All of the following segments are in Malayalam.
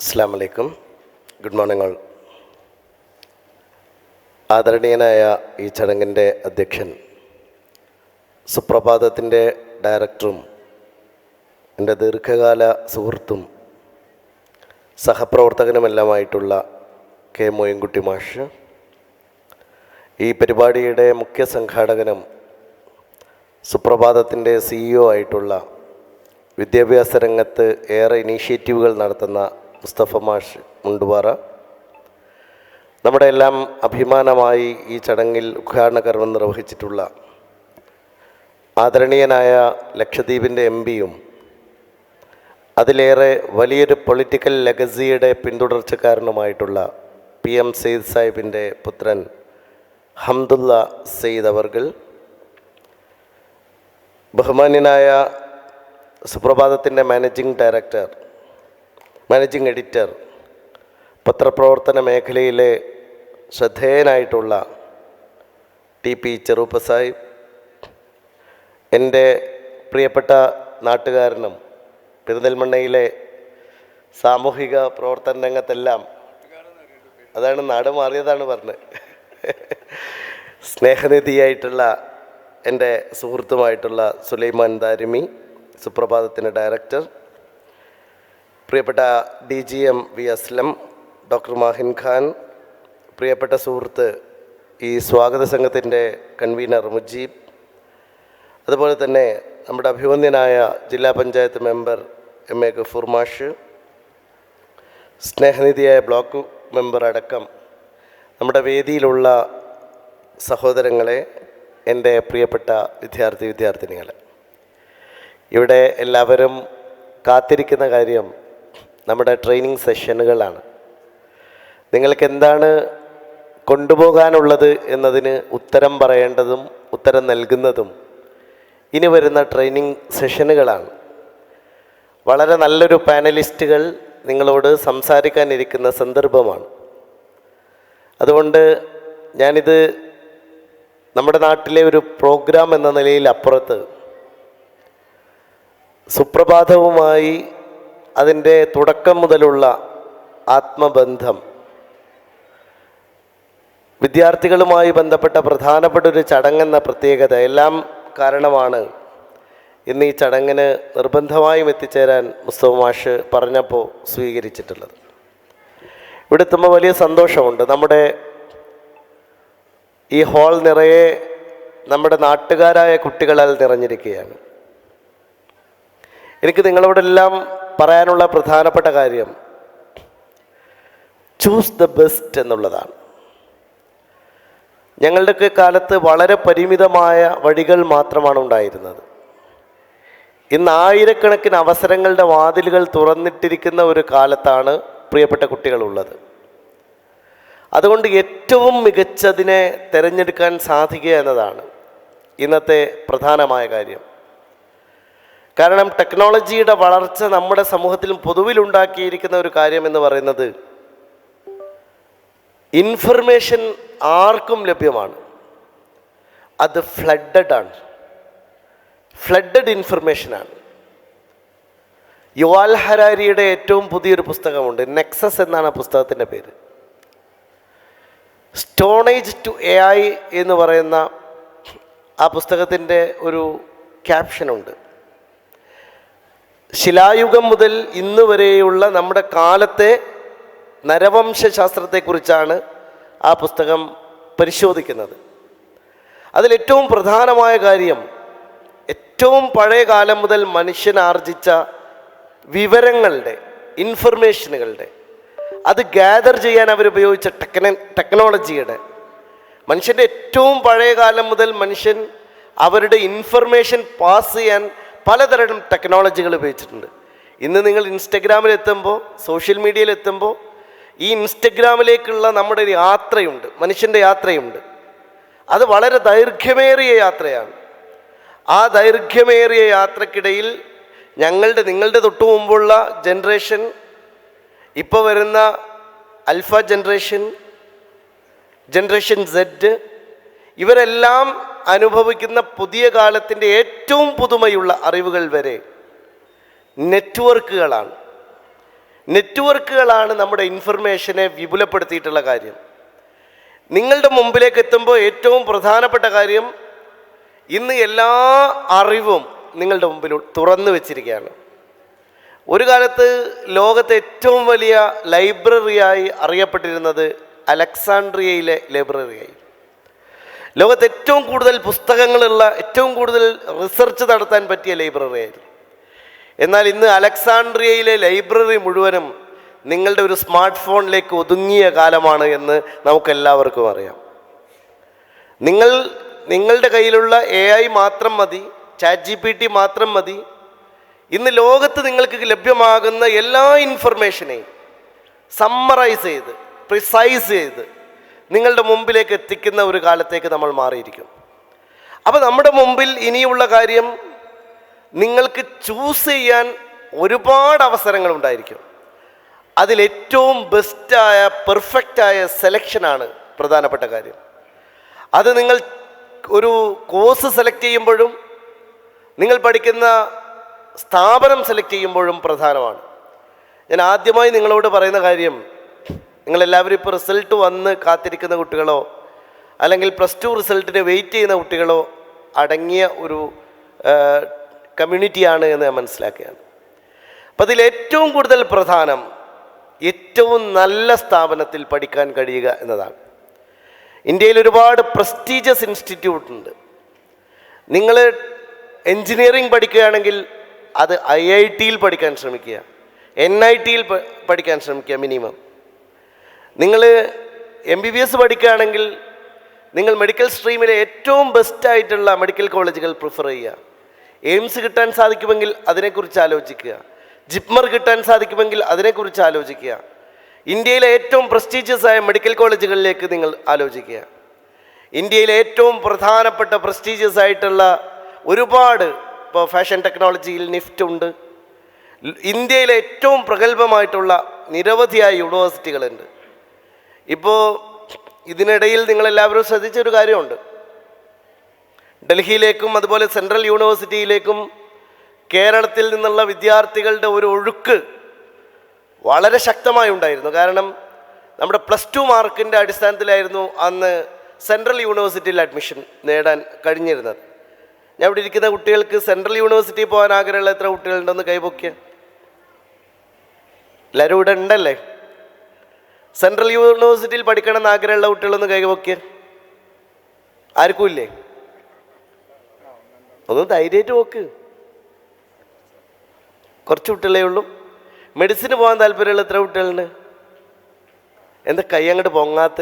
അസ്സലാമു അലൈക്കും. Good morning all. ആദരണീയനായ ഈ ചടങ്ങിൻ്റെ അധ്യക്ഷൻ, സുപ്രഭാതത്തിൻ്റെ ഡയറക്ടറും എൻ്റെ ദീർഘകാല സുഹൃത്തും സഹപ്രവർത്തകനുമെല്ലാമായിട്ടുള്ള കെ മോയിൻകുട്ടി മാഷ്, ഈ പരിപാടിയുടെ മുഖ്യ സംഘാടകനും സുപ്രഭാതത്തിൻ്റെ CEO ആയിട്ടുള്ള വിദ്യാഭ്യാസ രംഗത്ത് ഏറെ ഇനീഷ്യേറ്റീവുകൾ നടത്തുന്ന മുസ്തഫ മാഷ് മുണ്ടുപാറ, നമ്മുടെ എല്ലാം അഭിമാനമായി ഈ ചടങ്ങിൽ ഉദ്ഘാടന കർമ്മം നിർവഹിച്ചിട്ടുള്ള ആദരണീയനായ ലക്ഷദ്വീപിൻ്റെ MP-യും അതിലേറെ വലിയൊരു പൊളിറ്റിക്കൽ ലെഗസിയുടെ പിന്തുടർച്ചക്കാരനുമായിട്ടുള്ള PM സെയ്ദ് സാഹിബിൻ്റെ പുത്രൻ ഹംദുള്ള സെയ്ദ് അവർകൾ, ബഹുമാന്യനായ സുപ്രഭാതത്തിൻ്റെ മാനേജിംഗ് എഡിറ്റർ, പത്രപ്രവർത്തന മേഖലയിലെ ശ്രദ്ധേയനായിട്ടുള്ള TP ചെറുപ്പ സാഹിബ്, എൻ്റെ പ്രിയപ്പെട്ട നാട്ടുകാരനും പെരിന്തൽമണ്ണയിലെ സാമൂഹിക പ്രവർത്തന രംഗത്തെല്ലാം, അതാണ് നാട് മാറിയതാണ് പറഞ്ഞത്, സ്നേഹനിധിയായിട്ടുള്ള എൻ്റെ സുഹൃത്തുമായിട്ടുള്ള സുലൈമാൻ ദാരിമി, സുപ്രഭാതത്തിൻ്റെ ഡയറക്ടർ, പ്രിയപ്പെട്ട DGM V Aslam, doctor Mahin Khan, പ്രിയപ്പെട്ട സുഹൃത്ത് ഈ സ്വാഗത സംഘത്തിൻ്റെ കൺവീനർ മുജീബ്, അതുപോലെ തന്നെ നമ്മുടെ അഭിവന്ദ്യനായ ജില്ലാ പഞ്ചായത്ത് മെമ്പർ MA ഗഫൂർ മാഷ്, സ്നേഹനിധിയായ ബ്ലോക്ക് മെമ്പർ അടക്കം നമ്മുടെ വേദിയിലുള്ള സഹോദരങ്ങളെ, എൻ്റെ പ്രിയപ്പെട്ട വിദ്യാർത്ഥിനികളെ, ഇവിടെ എല്ലാവരും കാത്തിരിക്കുന്ന കാര്യം നമ്മുടെ ട്രെയിനിങ് സെഷനുകളാണ്. നിങ്ങൾക്ക് എന്താണ് കൊണ്ടുപോകാനുള്ളത് എന്നതിന് ഉത്തരം പറയേണ്ടതും ഉത്തരം നൽകുന്നതും ഇനി വരുന്ന ട്രെയിനിങ് സെഷനുകളാണ്. വളരെ നല്ലൊരു പാനലിസ്റ്റുകൾ നിങ്ങളോട് സംസാരിക്കാനിരിക്കുന്ന സന്ദർഭമാണ്. അതുകൊണ്ട് ഞാനിത് നമ്മുടെ നാട്ടിലെ ഒരു പ്രോഗ്രാം എന്ന നിലയിൽ അപ്പുറത്ത് സുപ്രഭാതവുമായി അതിൻ്റെ തുടക്കം മുതലുള്ള ആത്മബന്ധം, വിദ്യാർത്ഥികളുമായി ബന്ധപ്പെട്ട പ്രധാനപ്പെട്ട ഒരു ചടങ്ങെന്ന പ്രത്യേകത എല്ലാം കാരണമാണ് ഇന്ന് ഈ ചടങ്ങിന് നിർബന്ധമായും എത്തിച്ചേരാൻ മുസ്തഫ മാഷ് പറഞ്ഞപ്പോൾ സ്വീകരിച്ചിട്ടുള്ളത്. ഇവിടെ എത്തുമ്പോൾ വലിയ സന്തോഷമുണ്ട്. നമ്മുടെ ഈ ഹാൾ നിറയെ നമ്മുടെ നാട്ടുകാരായ കുട്ടികളാൽ നിറഞ്ഞിരിക്കുകയാണ്. എനിക്ക് നിങ്ങളോടെല്ലാം പറയാനുള്ള പ്രധാനപ്പെട്ട കാര്യം ചൂസ് ദ ബെസ്റ്റ് എന്നുള്ളതാണ്. ഞങ്ങളുടെയൊക്കെ കാലത്ത് വളരെ പരിമിതമായ വഴികൾ മാത്രമാണ് ഉണ്ടായിരുന്നത്. ഇന്ന് ആയിരക്കണക്കിന് അവസരങ്ങളുടെ വാതിലുകൾ തുറന്നിട്ടിരിക്കുന്ന ഒരു കാലത്താണ് പ്രിയപ്പെട്ട കുട്ടികളുള്ളത്. അതുകൊണ്ട് ഏറ്റവും മികച്ചതിനെ തിരഞ്ഞെടുക്കാൻ സാധിക്കുക എന്നതാണ് ഇന്നത്തെ പ്രധാനമായ കാര്യം. കാരണം ടെക്നോളജിയുടെ വളർച്ച നമ്മുടെ സമൂഹത്തിൽ പൊതുവിലുണ്ടാക്കിയിരിക്കുന്ന ഒരു കാര്യം എന്ന് പറയുന്നത്, ഇൻഫർമേഷൻ ആർക്കും ലഭ്യമാണ്. അത് ഫ്ലഡഡ് ഇൻഫർമേഷനാണ്. യുവാൽ ഹരാരിയുടെ ഏറ്റവും പുതിയൊരു പുസ്തകമുണ്ട്, നെക്സസ് എന്നാണ് ആ പുസ്തകത്തിൻ്റെ പേര്. സ്റ്റോണേജ് ടു AI എന്ന് പറയുന്ന ആ പുസ്തകത്തിൻ്റെ ഒരു ക്യാപ്ഷനുണ്ട്. ശിലായുഗം മുതൽ ഇന്ന് വരെയുള്ള നമ്മുടെ കാലത്തെ നരവംശാസ്ത്രത്തെക്കുറിച്ചാണ് ആ പുസ്തകം പരിശോധിക്കുന്നത്. അതിലേറ്റവും പ്രധാനമായ കാര്യം, ഏറ്റവും പഴയ കാലം മുതൽ മനുഷ്യൻ ആർജിച്ച വിവരങ്ങളുടെ, ഇൻഫർമേഷനുകളുടെ, അത് ഗ്യാദർ ചെയ്യാൻ അവരുപയോഗിച്ച ടെക്നോളജിയുടെ, മനുഷ്യൻ്റെ ഏറ്റവും പഴയ കാലം മുതൽ മനുഷ്യൻ അവരുടെ ഇൻഫർമേഷൻ പാസ് ചെയ്യാൻ പലതരം ടെക്നോളജികൾ ഉപയോഗിച്ചിട്ടുണ്ട്. ഇന്ന് നിങ്ങൾ ഇൻസ്റ്റഗ്രാമിലെത്തുമ്പോൾ, സോഷ്യൽ മീഡിയയിലെത്തുമ്പോൾ, ഈ ഇൻസ്റ്റഗ്രാമിലേക്കുള്ള നമ്മുടെ ഒരു യാത്രയുണ്ട്, മനുഷ്യൻ്റെ യാത്രയുണ്ട്. അത് വളരെ ദൈർഘ്യമേറിയ യാത്രയാണ്. ആ ദൈർഘ്യമേറിയ യാത്രക്കിടയിൽ നിങ്ങളുടെ തൊട്ടു മുമ്പുള്ള ജനറേഷൻ, ഇപ്പോൾ വരുന്ന ആൽഫ ജനറേഷൻ Z, ഇവരെല്ലാം അനുഭവിക്കുന്ന പുതിയ കാലത്തിൻ്റെ ഏറ്റവും പുതുമയുള്ള അറിവുകൾ വരെ നെറ്റ്വർക്കുകളാണ്. നെറ്റ്വർക്കുകളാണ് നമ്മുടെ ഇൻഫർമേഷനെ വിപുലപ്പെടുത്തിയിട്ടുള്ള കാര്യം. നിങ്ങളുടെ മുമ്പിലേക്ക് എത്തുമ്പോൾ ഏറ്റവും പ്രധാനപ്പെട്ട കാര്യം, ഇന്ന് എല്ലാ അറിവും നിങ്ങളുടെ മുമ്പിൽ തുറന്നു വെച്ചിരിക്കുകയാണ്. ഒരു കാലത്ത് ലോകത്തെ ഏറ്റവും വലിയ ലൈബ്രറിയായി അറിയപ്പെട്ടിരുന്നത് അലക്സാണ്ട്രിയയിലെ ലൈബ്രറിയായി. ലോകത്ത് ഏറ്റവും കൂടുതൽ പുസ്തകങ്ങളുള്ള, ഏറ്റവും കൂടുതൽ റിസർച്ച് നടത്താൻ പറ്റിയ ലൈബ്രറിയായിരുന്നു. എന്നാൽ ഇന്ന് അലക്സാണ്ട്രിയയിലെ ലൈബ്രറി മുഴുവനും നിങ്ങളുടെ ഒരു സ്മാർട്ട് ഫോണിലേക്ക് ഒതുങ്ങിയ കാലമാണ് എന്ന് നമുക്കെല്ലാവർക്കും അറിയാം. നിങ്ങളുടെ കയ്യിലുള്ള AI മാത്രം മതി, ChatGPT മാത്രം മതി, ഇന്ന് ലോകത്ത് നിങ്ങൾക്ക് ലഭ്യമാകുന്ന എല്ലാ ഇൻഫർമേഷനെയും സമ്മറൈസ് ചെയ്ത്, പ്രിസൈസ് ചെയ്ത് നിങ്ങളുടെ മുമ്പിലേക്ക് എത്തിക്കുന്ന ഒരു കാലത്തേക്ക് നമ്മൾ മാറിയിരിക്കും. അപ്പോൾ നമ്മുടെ മുമ്പിൽ ഇനിയുള്ള കാര്യം, നിങ്ങൾക്ക് ചൂസ് ചെയ്യാൻ ഒരുപാട് അവസരങ്ങൾ ഉണ്ടായിരിക്കും. അതിലേറ്റവും ബെസ്റ്റായ, പെർഫെക്റ്റായ സെലക്ഷനാണ് പ്രധാനപ്പെട്ട കാര്യം. അത് നിങ്ങൾ ഒരു കോഴ്സ് സെലക്ട് ചെയ്യുമ്പോഴും നിങ്ങൾ പഠിക്കുന്ന സ്ഥാപനം സെലക്ട് ചെയ്യുമ്പോഴും പ്രധാനമാണ്. ഞാൻ ആദ്യമായി നിങ്ങളോട് പറയുന്ന കാര്യം, നിങ്ങളെല്ലാവരും ഇപ്പോൾ റിസൾട്ട് വന്ന് കാത്തിരിക്കുന്ന കുട്ടികളോ അല്ലെങ്കിൽ +2 റിസൾട്ടിന് വെയിറ്റ് ചെയ്യുന്ന കുട്ടികളോ അടങ്ങിയ ഒരു കമ്മ്യൂണിറ്റിയാണ് എന്ന് ഞാൻ മനസ്സിലാക്കുകയാണ്. അപ്പം അതിലേറ്റവും കൂടുതൽ പ്രധാനം ഏറ്റവും നല്ല സ്ഥാപനത്തിൽ പഠിക്കാൻ കഴിയുക എന്നതാണ്. ഇന്ത്യയിൽ ഒരുപാട് പ്രസ്റ്റീജിയസ് ഇൻസ്റ്റിറ്റ്യൂട്ട് ഉണ്ട്. നിങ്ങൾ എൻജിനീയറിംഗ് പഠിക്കുകയാണെങ്കിൽ അത് IIT-യിൽ പഠിക്കാൻ ശ്രമിക്കുക, NIT-യിൽ പഠിക്കാൻ ശ്രമിക്കുക മിനിമം. നിങ്ങൾ MBBS പഠിക്കുകയാണെങ്കിൽ നിങ്ങൾ മെഡിക്കൽ സ്ട്രീമിലെ ഏറ്റവും ബെസ്റ്റായിട്ടുള്ള മെഡിക്കൽ കോളേജുകൾ പ്രിഫർ ചെയ്യുക. എയിംസ് കിട്ടാൻ സാധിക്കുമെങ്കിൽ അതിനെക്കുറിച്ച് ആലോചിക്കുക. ജിപ്മർ കിട്ടാൻ സാധിക്കുമെങ്കിൽ അതിനെക്കുറിച്ച് ആലോചിക്കുക. ഇന്ത്യയിലെ ഏറ്റവും പ്രസ്റ്റീജിയസ് ആയ മെഡിക്കൽ കോളേജുകളിലേക്ക് നിങ്ങൾ ആലോചിക്കുക. ഇന്ത്യയിലെ ഏറ്റവും പ്രധാനപ്പെട്ട പ്രസ്റ്റീജിയസ് ആയിട്ടുള്ള ഒരുപാട്, ഇപ്പോൾ ഫാഷൻ ടെക്നോളജിയിൽ NIFT ഉണ്ട്. ഇന്ത്യയിലെ ഏറ്റവും പ്രഗത്ഭമായിട്ടുള്ള നിരവധിയായ യൂണിവേഴ്സിറ്റികളുണ്ട്. ഇപ്പോൾ ഇതിനിടയിൽ നിങ്ങളെല്ലാവരും ശ്രദ്ധിച്ചൊരു കാര്യമുണ്ട്. ഡൽഹിയിലേക്കും അതുപോലെ സെൻട്രൽ യൂണിവേഴ്സിറ്റിയിലേക്കും കേരളത്തിൽ നിന്നുള്ള വിദ്യാർത്ഥികളുടെ ഒരു ഒഴുക്ക് വളരെ ശക്തമായി ഉണ്ടായിരുന്നു. കാരണം നമ്മുടെ +2 മാർക്കിൻ്റെ അടിസ്ഥാനത്തിലായിരുന്നു അന്ന് സെൻട്രൽ യൂണിവേഴ്സിറ്റിയിൽ അഡ്മിഷൻ നേടാൻ കഴിഞ്ഞിരുന്നത്. ഞാൻ ഇവിടെ ഇരിക്കുന്ന കുട്ടികൾക്ക് സെൻട്രൽ യൂണിവേഴ്സിറ്റിയിൽ പോകാൻ ആഗ്രഹമുള്ള എത്ര കുട്ടികളുണ്ടെന്ന് കൈപൊക്കിയ? എല്ലാവരും ഇവിടെ ഉണ്ടല്ലേ? സെൻട്രൽ യൂണിവേഴ്സിറ്റിയിൽ പഠിക്കണം എന്ന് ആഗ്രഹമുള്ള കുട്ടികളൊന്ന് കൈപൊക്കിയ? ആർക്കും ഇല്ലേ? ഒന്ന് ധൈര്യമായിട്ട് പോക്ക്. കുറച്ച് കുട്ടികളേ ഉള്ളൂ. മെഡിസിന് പോകാൻ താല്പര്യമുള്ള എത്ര കുട്ടികളുണ്ട്? എന്താ കൈ അങ്ങോട്ട് പൊങ്ങാത്ത?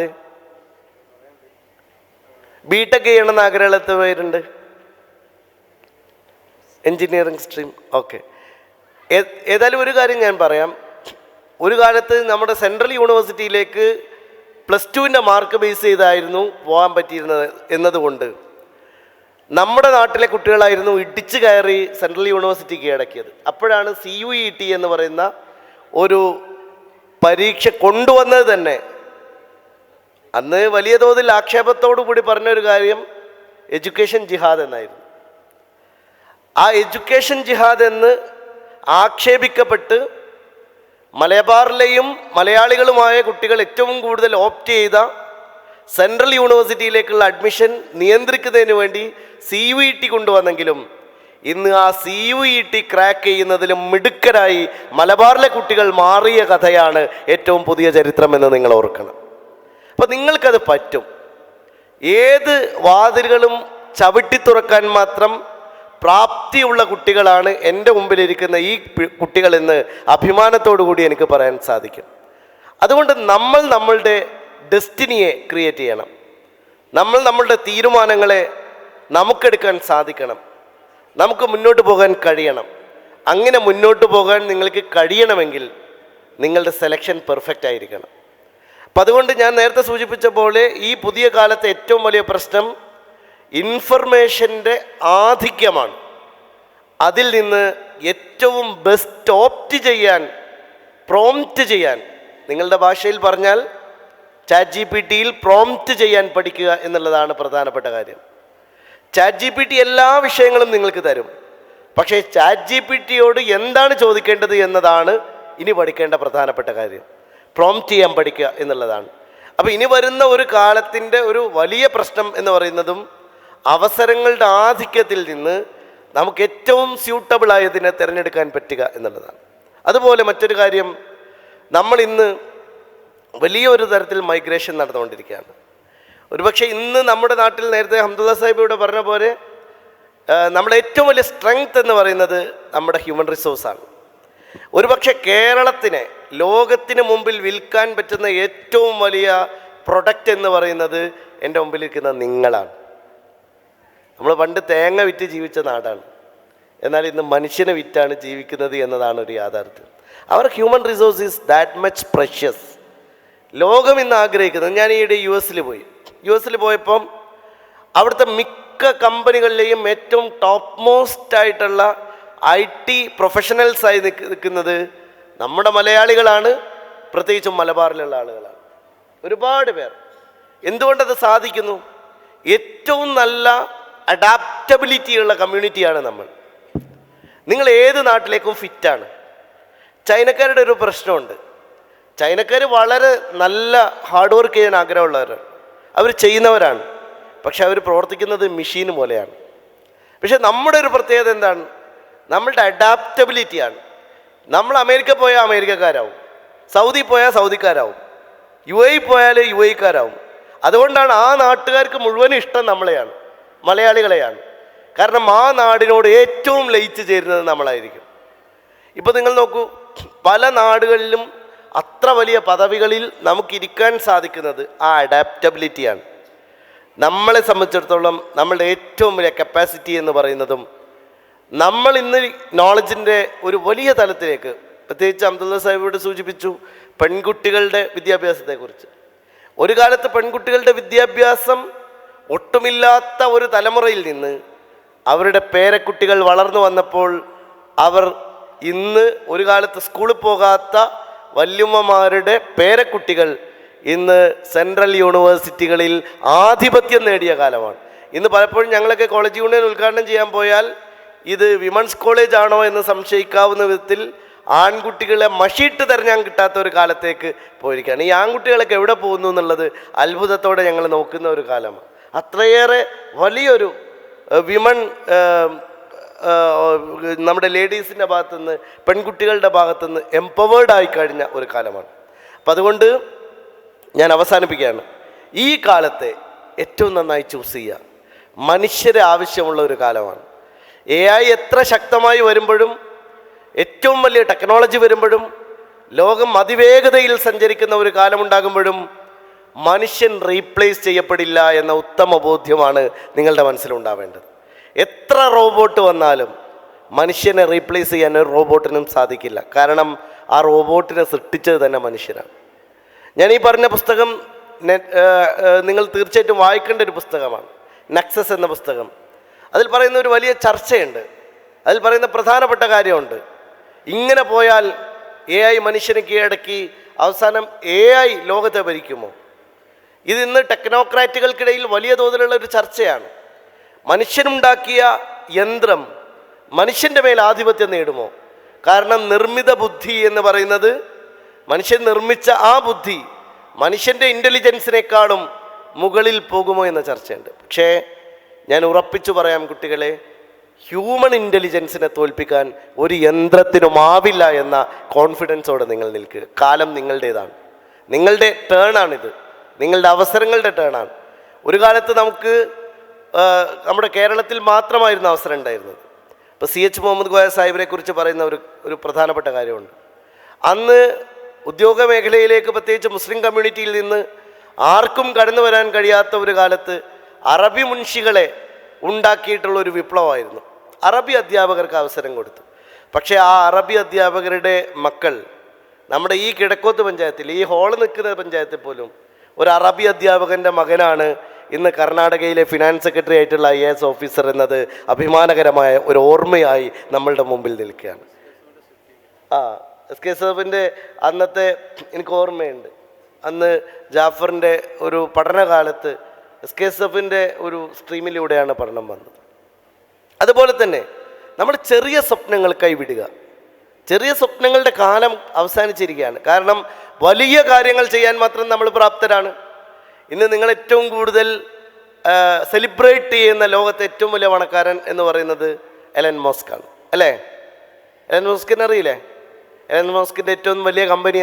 BTech ചെയ്യണമെന്ന് ആഗ്രഹമുള്ള എത്ര പേരുണ്ട്? Engineering stream, okay. ഏതായാലും ഒരു കാര്യം ഞാൻ പറയാം. ഒരു കാലത്ത് നമ്മുടെ സെൻട്രൽ യൂണിവേഴ്സിറ്റിയിലേക്ക് +2ൻ്റെ മാർക്ക് ബേസ് ചെയ്തായിരുന്നു പോകാൻ പറ്റിയിരുന്നത് എന്നതുകൊണ്ട് നമ്മുടെ നാട്ടിലെ കുട്ടികളായിരുന്നു ഇടിച്ചു കയറി സെൻട്രൽ യൂണിവേഴ്സിറ്റി കീഴടക്കിയത്. അപ്പോഴാണ് CUET എന്ന് പറയുന്ന ഒരു പരീക്ഷ കൊണ്ടുവന്നത് തന്നെ. അന്ന് വലിയ തോതിൽ ആക്ഷേപത്തോടു കൂടി പറഞ്ഞൊരു കാര്യം എഡ്യൂക്കേഷൻ ജിഹാദ് എന്നായിരുന്നു. ആ എഡ്യൂക്കേഷൻ ജിഹാദ് എന്ന് ആക്ഷേപിക്കപ്പെട്ട് മലബാറിലെയും മലയാളികളുമായ കുട്ടികൾ ഏറ്റവും കൂടുതൽ ഓപ്റ്റ് ചെയ്ത സെൻട്രൽ യൂണിവേഴ്സിറ്റിയിലേക്കുള്ള അഡ്മിഷൻ നിയന്ത്രിക്കുന്നതിന് വേണ്ടി CUET കൊണ്ടുവന്നെങ്കിലും ഇന്ന് ആ CUET ക്രാക്ക് ചെയ്യുന്നതിലും മിടുക്കരായി മലബാറിലെ കുട്ടികൾ മാറിയ കഥയാണ് ഏറ്റവും പുതിയ ചരിത്രം എന്ന് നിങ്ങൾ ഓർക്കണം. അപ്പം നിങ്ങൾക്കത് പറ്റും. ഏത് വാതിലുകളും ചവിട്ടി തുറക്കാൻ മാത്രം പ്രാപ്തിയുള്ള കുട്ടികളാണ് എൻ്റെ മുമ്പിലിരിക്കുന്ന ഈ കുട്ടികളെന്ന് അഭിമാനത്തോടു കൂടി എനിക്ക് പറയാൻ സാധിക്കും. അതുകൊണ്ട് നമ്മൾ നമ്മളുടെ ഡെസ്റ്റിനിയെ ക്രിയേറ്റ് ചെയ്യണം. നമ്മൾ നമ്മളുടെ തീരുമാനങ്ങളെ നമുക്കെടുക്കാൻ സാധിക്കണം. നമുക്ക് മുന്നോട്ട് പോകാൻ കഴിയണം. അങ്ങനെ മുന്നോട്ട് പോകാൻ നിങ്ങൾക്ക് കഴിയണമെങ്കിൽ നിങ്ങളുടെ സെലക്ഷൻ പെർഫെക്റ്റ് ആയിരിക്കണം. അപ്പം അതുകൊണ്ട് ഞാൻ നേരത്തെ സൂചിപ്പിച്ച പോലെ ഈ പുതിയ കാലത്തെ ഏറ്റവും വലിയ പ്രശ്നം ഇൻഫർമേഷൻ്റെ ആധിക്യമാണ്. അതിൽ നിന്ന് ഏറ്റവും ബെസ്റ്റ് ഓപ്റ്റ് ചെയ്യാൻ, പ്രോംപ്റ്റ് ചെയ്യാൻ, നിങ്ങളുടെ ഭാഷയിൽ പറഞ്ഞാൽ ChatGPT-യിൽ പ്രോംപ്റ്റ് ചെയ്യാൻ പഠിക്കുക എന്നുള്ളതാണ് പ്രധാനപ്പെട്ട കാര്യം. ChatGPT എല്ലാ വിഷയങ്ങളും നിങ്ങൾക്ക് തരും. പക്ഷേ ChatGPT-യോട് എന്താണ് ചോദിക്കേണ്ടത് എന്നതാണ് ഇനി പഠിക്കേണ്ട പ്രധാനപ്പെട്ട കാര്യം. പ്രോംപ്റ്റ് ചെയ്യാൻ പഠിക്കുക എന്നുള്ളതാണ്. അപ്പോൾ ഇനി വരുന്ന ഒരു കാലത്തിൻ്റെ ഒരു വലിയ പ്രശ്നം എന്ന് പറയുന്നതും അവസരങ്ങളുടെ ആധിക്യത്തിൽ നിന്ന് നമുക്ക് ഏറ്റവും സ്യൂട്ടബിളായതിനെ തിരഞ്ഞെടുക്കാൻ പറ്റുക എന്നുള്ളതാണ്. അതുപോലെ മറ്റൊരു കാര്യം, നമ്മൾ ഇന്ന് വലിയൊരു തരത്തിൽ മൈഗ്രേഷൻ നടന്നുകൊണ്ടിരിക്കുകയാണ്. ഒരുപക്ഷെ ഇന്ന് നമ്മുടെ നാട്ടിൽ നേരത്തെ ഹംദുല്ല സാഹിബ് ഇവിടെ പറഞ്ഞ പോലെ നമ്മുടെ ഏറ്റവും വലിയ സ്ട്രെങ്ത് എന്ന് പറയുന്നത് നമ്മുടെ ഹ്യൂമൻ റിസോഴ്സാണ്. ഒരുപക്ഷെ കേരളത്തിനെ ലോകത്തിന് മുമ്പിൽ വിൽക്കാൻ പറ്റുന്ന ഏറ്റവും വലിയ പ്രൊഡക്റ്റ് എന്ന് പറയുന്നത് എൻ്റെ മുമ്പിൽ ഇരിക്കുന്ന നിങ്ങളാണ്. നമ്മൾ പണ്ട് തേങ്ങ വിറ്റ് ജീവിച്ച നാടാണ്, എന്നാൽ ഇന്ന് മനുഷ്യനെ വിറ്റാണ് ജീവിക്കുന്നത് എന്നതാണ് ഒരു യാഥാർത്ഥ്യം. അവർ human resource is that much precious. ലോകം ഇന്ന് ആഗ്രഹിക്കുന്നത്, ഞാൻ ഈയിടെ യു എസിൽ പോയപ്പം അവിടുത്തെ മിക്ക കമ്പനികളിലെയും ഏറ്റവും ടോപ്പ് മോസ്റ്റ് ആയിട്ടുള്ള IT പ്രൊഫഷണൽസായി നിൽക്കുന്നത് നമ്മുടെ മലയാളികളാണ്, പ്രത്യേകിച്ചും മലബാറിലുള്ള ആളുകളാണ്. ഒരുപാട് പേർ. എന്തുകൊണ്ടത് സാധിക്കുന്നു? ഏറ്റവും നല്ല അഡാപ്റ്റബിലിറ്റിയുള്ള കമ്മ്യൂണിറ്റിയാണ് നമ്മൾ. നിങ്ങൾ ഏത് നാട്ടിലേക്കും ഫിറ്റാണ്. ചൈനക്കാരുടെ ഒരു പ്രശ്നമുണ്ട്. ചൈനക്കാർ വളരെ നല്ല ഹാർഡ് വർക്ക് ചെയ്യാൻ ആഗ്രഹമുള്ളവരാണ്, അവർ ചെയ്യുന്നവരാണ്. പക്ഷെ അവർ പ്രവർത്തിക്കുന്നത് മെഷീൻ പോലെയാണ്. പക്ഷെ നമ്മുടെ ഒരു പ്രത്യേകത എന്താണ്? നമ്മളുടെ അഡാപ്റ്റബിലിറ്റിയാണ്. നമ്മൾ അമേരിക്ക പോയാൽ അമേരിക്കക്കാരാവും, സൗദി പോയാൽ സൗദിക്കാരാവും, UAE പോയാൽ UAEക്കാരാവും. അതുകൊണ്ടാണ് ആ നാട്ടുകാർക്ക് മുഴുവനും ഇഷ്ടം നമ്മളെയാണ്, മലയാളികളെയാണ്. കാരണം ആ നാടിനോട് ഏറ്റവും ലയിച്ചു ചേരുന്നത് നമ്മളായിരിക്കും. ഇപ്പോൾ നിങ്ങൾ നോക്കൂ, പല നാടുകളിലും അത്ര വലിയ പദവികളിൽ നമുക്കിരിക്കാൻ സാധിക്കുന്നത് ആ അഡാപ്റ്റബിലിറ്റിയാണ്. നമ്മളെ സംബന്ധിച്ചിടത്തോളം നമ്മളുടെ ഏറ്റവും വലിയ കപ്പാസിറ്റി എന്ന് പറയുന്നതും നമ്മൾ ഇന്ന് നോളജിൻ്റെ ഒരു വലിയ തലത്തിലേക്ക്, പ്രത്യേകിച്ച് അബ്ദുള്ള സാഹിബോട് സൂചിപ്പിച്ചു പെൺകുട്ടികളുടെ വിദ്യാഭ്യാസത്തെക്കുറിച്ച്. ഒരു കാലത്ത് പെൺകുട്ടികളുടെ വിദ്യാഭ്യാസം ഒട്ടുമില്ലാത്ത ഒരു തലമുറയിൽ നിന്ന് അവരുടെ പേരക്കുട്ടികൾ വളർന്നു വന്നപ്പോൾ അവർ ഇന്ന് ഒരു കാലത്ത് സ്കൂളിൽ പോകാത്ത വല്യമ്മമാരുടെ പേരക്കുട്ടികൾ ഇന്ന് സെൻട്രൽ യൂണിവേഴ്സിറ്റികളിൽ ആധിപത്യം നേടിയ കാലമാണ്. ഇന്ന് പലപ്പോഴും ഞങ്ങളൊക്കെ കോളേജ് യൂണിയൻ ഉദ്ഘാടനം ചെയ്യാൻ പോയാൽ ഇത് വിമൻസ് കോളേജ് ആണോ എന്ന് സംശയിക്കാവുന്ന വിധത്തിൽ ആൺകുട്ടികളെ മഷിയിട്ട് തെരഞ്ഞാൻ കിട്ടാത്ത ഒരു കാലത്തേക്ക് പോയിരിക്കുകയാണ്. ഈ ആൺകുട്ടികളൊക്കെ എവിടെ പോകുന്നു എന്നുള്ളത് അത്ഭുതത്തോടെ ഞങ്ങൾ നോക്കുന്ന ഒരു കാലമാണ്. അത്രയേറെ വലിയൊരു വിമൺ നമ്മുടെ ലേഡീസിൻ്റെ ഭാഗത്തുനിന്ന്, പെൺകുട്ടികളുടെ ഭാഗത്തുനിന്ന് എംപവേർഡ് ആയി കഴിഞ്ഞ ഒരു കാലമാണ്. അപ്പം അതുകൊണ്ട് ഞാൻ അവസാനിപ്പിക്കുകയാണ്. ഈ കാലത്തെ ഏറ്റവും നന്നായി ചൂസ് ചെയ്യുക. മനുഷ്യരെ ആവശ്യമുള്ള ഒരു കാലമാണ്. AI എത്ര ശക്തമായി വരുമ്പോഴും, ഏറ്റവും വലിയ ടെക്നോളജി വരുമ്പോഴും, ലോകം അതിവേഗതയിൽ സഞ്ചരിക്കുന്ന ഒരു കാലമുണ്ടാകുമ്പോഴും മനുഷ്യൻ റീപ്ലേസ് ചെയ്യപ്പെടില്ല എന്ന ഉത്തമ ബോധ്യമാണ് നിങ്ങളുടെ മനസ്സിലുണ്ടാവേണ്ടത്. എത്ര റോബോട്ട് വന്നാലും മനുഷ്യനെ റീപ്ലേസ് ചെയ്യാൻ ഒരു റോബോട്ടിനും സാധിക്കില്ല. കാരണം ആ റോബോട്ടിനെ സൃഷ്ടിച്ചത് തന്നെ മനുഷ്യനാണ്. ഞാൻ ഈ പറഞ്ഞ പുസ്തകം നിങ്ങൾ തീർച്ചയായിട്ടും വായിക്കേണ്ട ഒരു പുസ്തകമാണ്, നെക്സസ് എന്ന പുസ്തകം. അതിൽ പറയുന്ന ഒരു വലിയ ചർച്ചയുണ്ട്, അതിൽ പറയുന്ന പ്രധാനപ്പെട്ട കാര്യമുണ്ട്. ഇങ്ങനെ പോയാൽ AI മനുഷ്യനെ കീഴടക്കി അവസാനം AI ലോകത്തെ ഭരിക്കുമോ? ഇത് ഇന്ന് ടെക്നോക്രാറ്റുകൾക്കിടയിൽ വലിയ തോതിലുള്ള ഒരു ചർച്ചയാണ്. മനുഷ്യനുണ്ടാക്കിയ യന്ത്രം മനുഷ്യൻ്റെ മേൽ ആധിപത്യം നേടുമോ? കാരണം നിർമ്മിത ബുദ്ധി എന്ന് പറയുന്നത്, മനുഷ്യൻ നിർമ്മിച്ച ആ ബുദ്ധി മനുഷ്യൻ്റെ ഇൻ്റലിജൻസിനേക്കാളും മുകളിൽ പോകുമോ എന്ന ചർച്ചയുണ്ട്. പക്ഷേ ഞാൻ ഉറപ്പിച്ചു പറയാം കുട്ടികളെ, ഹ്യൂമൻ ഇൻ്റലിജൻസിനെ തോൽപ്പിക്കാൻ ഒരു യന്ത്രത്തിനുമാവില്ല എന്ന കോൺഫിഡൻസോടെ നിങ്ങൾ നിൽക്കുക. കാലം നിങ്ങളുടേതാണ്, നിങ്ങളുടെ ടേണാണിത്, നിങ്ങളുടെ അവസരങ്ങളുടെ ടേണാണ്. ഒരു കാലത്ത് നമുക്ക് നമ്മുടെ കേരളത്തിൽ മാത്രമായിരുന്നു അവസരം ഉണ്ടായിരുന്നത്. ഇപ്പോൾ CH മുഹമ്മദ് കോയ സാഹിബിനെ കുറിച്ച് പറയുന്ന ഒരു പ്രധാനപ്പെട്ട കാര്യമുണ്ട്. അന്ന് ഉദ്യോഗ മേഖലയിലേക്ക്, പ്രത്യേകിച്ച് മുസ്ലിം കമ്മ്യൂണിറ്റിയിൽ നിന്ന് ആർക്കും കടന്നു വരാൻ കഴിയാത്ത ഒരു കാലത്ത് അറബി മുൻഷികളെ ഉണ്ടാക്കിയിട്ടുള്ളൊരു വിപ്ലവമായിരുന്നു. അറബി അധ്യാപകർക്ക് അവസരം കൊടുത്തു. പക്ഷേ ആ അറബി അധ്യാപകരുടെ മക്കൾ നമ്മുടെ ഈ കിഴക്കോത്ത് പഞ്ചായത്തിൽ, ഈ ഹോള് നിൽക്കുന്ന പഞ്ചായത്തിൽ പോലും ഒരു അറബി അധ്യാപകൻ്റെ മകനാണ് ഇന്ന് കർണാടകയിലെ ഫിനാൻസ് സെക്രട്ടറി ആയിട്ടുള്ള IAS ഓഫീസർ എന്നത് അഭിമാനകരമായ ഒരു ഓർമ്മയായി നമ്മളുടെ മുമ്പിൽ നിൽക്കുകയാണ്. SK അന്നത്തെ എനിക്ക് ഓർമ്മയുണ്ട്, അന്ന് ജാഫറിൻ്റെ ഒരു പഠനകാലത്ത് SK ഒരു സ്ട്രീമിലൂടെയാണ് പഠനം വന്നത്. അതുപോലെ തന്നെ നമ്മൾ ചെറിയ സ്വപ്നങ്ങൾ കൈവിടുക. ചെറിയ സ്വപ്നങ്ങളുടെ കാലം അവസാനിച്ചിരിക്കുകയാണ്. കാരണം വലിയ കാര്യങ്ങൾ ചെയ്യാൻ മാത്രം നമ്മൾ പ്രാപ്തരാണ്. ഇന്ന് നിങ്ങൾ ഏറ്റവും കൂടുതൽ സെലിബ്രേറ്റ് ചെയ്യുന്ന ലോകത്തെ ഏറ്റവും വലിയ പണക്കാരൻ എന്ന് പറയുന്നത് എലൻ മസ്ക് ആണ്, അല്ലേ? എലൻ മസ്കിനെ അറിയില്ലേ? എലൻ മസ്കിൻ്റെ ഏറ്റവും വലിയ കമ്പനി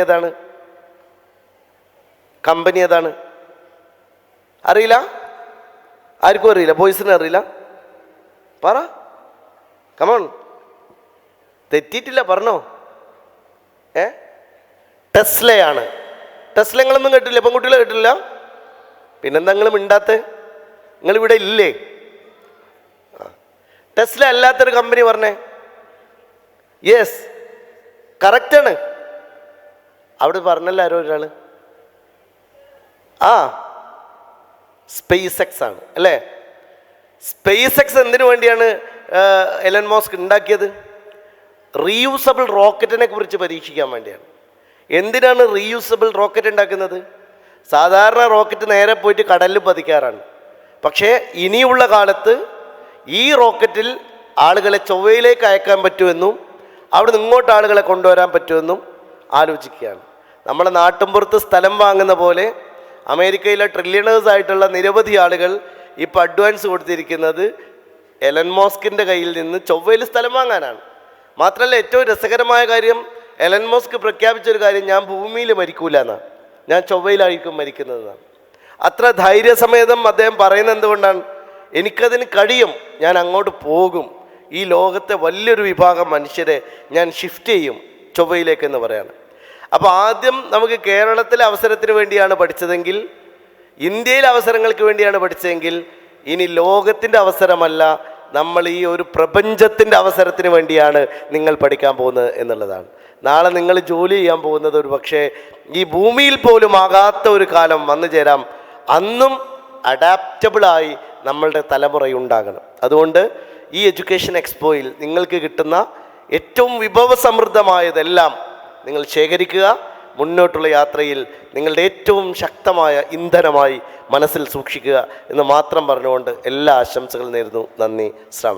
ഏതാണ്? അറിയില്ല? ആർക്കും അറിയില്ല? ബോയ്സിന് അറിയില്ല? പറ, കമോൺ, തെറ്റിയിട്ടില്ല, പറഞ്ഞോ. ടെസ്ലയാണ്. ടെസ്ല നിങ്ങളൊന്നും കേട്ടില്ല? പെൺകുട്ടികളെ കേട്ടില്ല? പിന്നെന്താ നിങ്ങൾ മിണ്ടാത്തെ? നിങ്ങളിവിടെ ഇല്ലേ? ടെസ്ല അല്ലാത്തൊരു കമ്പനി പറഞ്ഞേ. യെസ്, കറക്റ്റാണ്. അവിടെ പറഞ്ഞല്ലോ ആരോ ഒരാൾ. സ്പേസ് എക്സ് ആണ്, അല്ലേ? സ്പേസ് എക്സ് എന്തിനു വേണ്ടിയാണ് എലൻ മസ്ക് ഉണ്ടാക്കിയത്? റീയൂസബിൾ റോക്കറ്റിനെ കുറിച്ച് പരീക്ഷിക്കാൻ വേണ്ടിയാണ്. എന്തിനാണ് റീയൂസബിൾ റോക്കറ്റ് ഉണ്ടാക്കുന്നത്? സാധാരണ റോക്കറ്റ് നേരെ പോയിട്ട് കടലിൽ പതിക്കാറാണ്. പക്ഷേ ഇനിയുള്ള കാലത്ത് ഈ റോക്കറ്റിൽ ആളുകളെ ചൊവ്വയിലേക്ക് അയക്കാൻ പറ്റുമെന്നും അവിടെ നിന്ന് ഇങ്ങോട്ട് ആളുകളെ കൊണ്ടുവരാൻ പറ്റുമെന്നും ആലോചിക്കുകയാണ്. നമ്മുടെ നാട്ടിൻപുറത്ത് സ്ഥലം വാങ്ങുന്ന പോലെ അമേരിക്കയിലെ ട്രില്യണേഴ്സ് ആയിട്ടുള്ള നിരവധി ആളുകൾ ഇപ്പോൾ അഡ്വാൻസ് കൊടുത്തിരിക്കുന്നത് എലൻ മസ്കിൻ്റെ കയ്യിൽ നിന്ന് ചൊവ്വയിൽ സ്ഥലം വാങ്ങാനാണ്. മാത്രമല്ല, ഏറ്റവും രസകരമായ കാര്യം, എലൻ മസ്ക് പ്രഖ്യാപിച്ചൊരു കാര്യം, ഞാൻ ഭൂമിയിൽ മരിക്കൂല എന്നാണ്, ഞാൻ ചൊവ്വയിലായിരിക്കും മരിക്കുന്നതെന്നാണ്. അത്ര ധൈര്യസമേതം അദ്ദേഹം പറയുന്നത് എന്തുകൊണ്ടാണ്? എനിക്കതിന് കഴിയും, ഞാൻ അങ്ങോട്ട് പോകും, ഈ ലോകത്തെ വലിയൊരു വിഭാഗം മനുഷ്യരെ ഞാൻ ഷിഫ്റ്റ് ചെയ്യും ചൊവ്വയിലേക്കെന്ന് പറയാണ്. അപ്പോൾ ആദ്യം നമുക്ക് കേരളത്തിലെ അവസരത്തിന് വേണ്ടിയാണ് പഠിച്ചതെങ്കിൽ, ഇന്ത്യയിലെ അവസരങ്ങൾക്ക് വേണ്ടിയാണ് പഠിച്ചതെങ്കിൽ, ഇനി ലോകത്തിൻ്റെ അവസരമല്ല, നമ്മൾ ഈ ഒരു പ്രപഞ്ചത്തിൻ്റെ അവസരത്തിന് വേണ്ടിയാണ് നിങ്ങൾ പഠിക്കാൻ പോകുന്നത് എന്നുള്ളതാണ്. നാളെ നിങ്ങൾ ജോലി ചെയ്യാൻ പോകുന്നത് ഒരു പക്ഷേ ഈ ഭൂമിയിൽ പോലും ആകാത്ത ഒരു കാലം വന്നു ചേരാം. അന്നും അഡാപ്റ്റബിളായി നമ്മളുടെ തലമുറയുണ്ടാകണം. അതുകൊണ്ട് ഈ എഡ്യൂക്കേഷൻ എക്സ്പോയിൽ നിങ്ങൾക്ക് കിട്ടുന്ന ഏറ്റവും വിഭവസമൃദ്ധമായതെല്ലാം നിങ്ങൾ ശേഖരിക്കുക. മുന്നോട്ടുള്ള യാത്രയിൽ നിങ്ങളുടെ ഏറ്റവും ശക്തമായ ഇന്ധനമായി മനസ്സിൽ സൂക്ഷിക്കുക എന്ന് മാത്രം പറഞ്ഞുകൊണ്ട് എല്ലാ ആശംസകളും നേരുന്നു. നന്ദി.